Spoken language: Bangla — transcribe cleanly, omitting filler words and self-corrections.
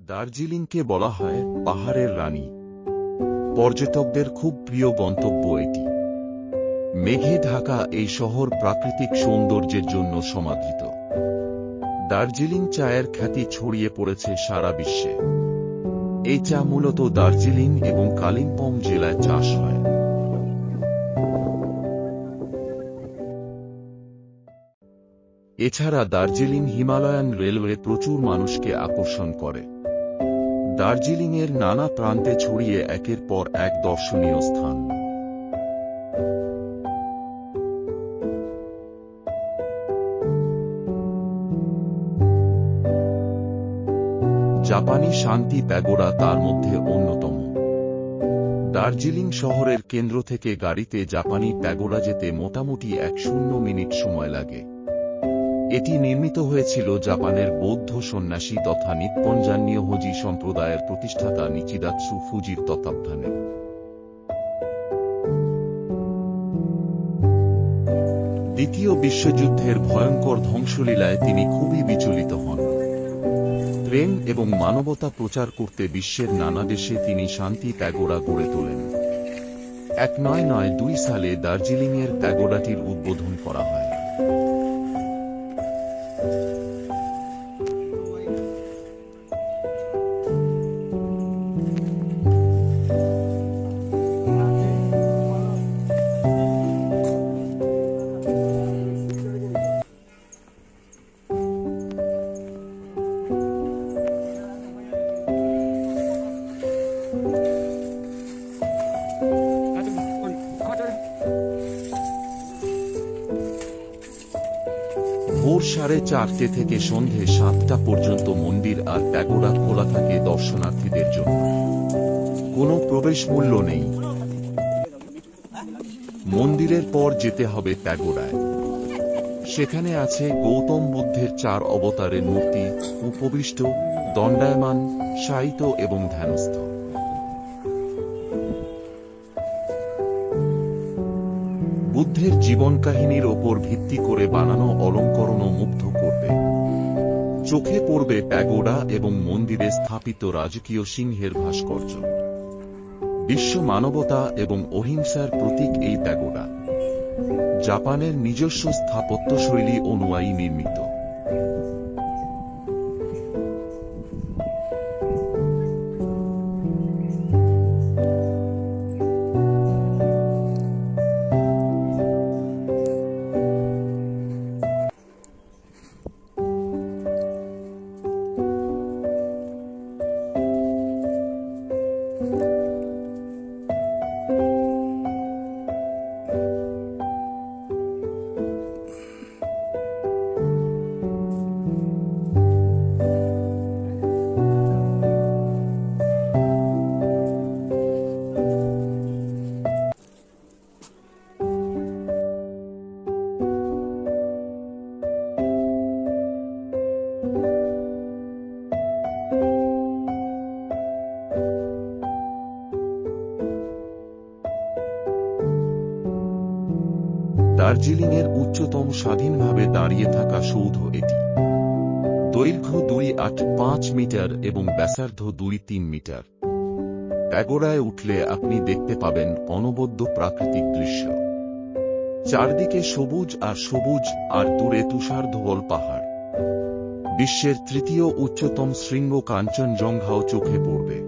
দার্জিলিংকে বলা হয় পাহাড়ের রানী। পর্যটকদের খুব প্রিয় গন্তব্য এটি। মেঘে ঢাকা এই শহর প্রাকৃতিক সৌন্দর্যের জন্য সমাদৃত। দার্জিলিং চায়ের খ্যাতি ছড়িয়ে পড়েছে সারা বিশ্বে। এই চা মূলত দার্জিলিং এবং কালিম্পং জেলায় চাষ হয়। এছাড়া দার্জিলিং হিমালয়ান রেলওয়ে প্রচুর মানুষকে আকর্ষণ করে। দার্জিলিংয়ের নানা প্রান্তে ছড়িয়ে একের পর এক দর্শনীয় স্থান। জাপানি শান্তি প্যাগোডা তার মধ্যে অন্যতম। দার্জিলিং শহরের কেন্দ্র থেকে গাড়িতে জাপানি প্যাগোডা যেতে মোটামুটি 10 মিনিট সময় লাগে। এটি নির্মিত হয়েছিল জাপানের বৌদ্ধ সন্ন্যাসী তথা নিপ্পনজান নিয়োহোজি সম্প্রদায়ের প্রতিষ্ঠাতা নিচিদাৎসু ফুজির তত্ত্বাবধানে। দ্বিতীয় বিশ্বযুদ্ধের ভয়ঙ্কর ধ্বংসলীলায় তিনি খুবই বিচলিত হন। প্রেম এবং মানবতা প্রচার করতে বিশ্বের নানা দেশে তিনি শান্তি প্যাগোডা গড়ে তোলেন। 1992 সালে দার্জিলিংয়ের প্যাগোডাটির উদ্বোধন করা হয়। ভোর 4:30 থেকে সন্ধে 7টা পর্যন্ত মন্দির আর প্যাগোডা খোলা থাকে দর্শনার্থীদের জন্য। কোনো প্রবেশ মূল্য নেই। মন্দিরের পর যেতে হবে প্যাগোডায়। সেখানে আছে গৌতম বুদ্ধের 4 অবতারের মূর্তি, উপবিষ্ট, দণ্ডায়মান, শায়িত এবং ধ্যানস্থ। বুদ্ধের জীবন কাহিনীর ওপর ভিত্তি করে বানানো অলঙ্করণও মুগ্ধ করবে। চোখে পড়বে প্যাগোডা এবং মন্দিরে স্থাপিত রাজকীয় সিংহের ভাস্কর্য। বিশ্ব মানবতা এবং অহিংসার প্রতীক এই প্যাগোডা। জাপানের নিজস্ব স্থাপত্যশৈলী অনুযায়ী নির্মিত। দার্জিলিংয়ের উচ্চতম স্বাধীনভাবে দাঁড়িয়ে থাকা সৌধ এটি। দৈর্ঘ্য 2.85 মিটার এবং ব্যাসার্ধ 2.3 মিটার। প্যাগোডায় উঠলে আপনি দেখতে পাবেন অনবদ্য প্রাকৃতিক দৃশ্য। চারদিকে সবুজ আর সবুজ, আর দূরে তুষারধবল পাহাড়। বিশ্বের 3য় উচ্চতম শৃঙ্গ কাঞ্চনজঙ্ঘাও চোখে পড়বে।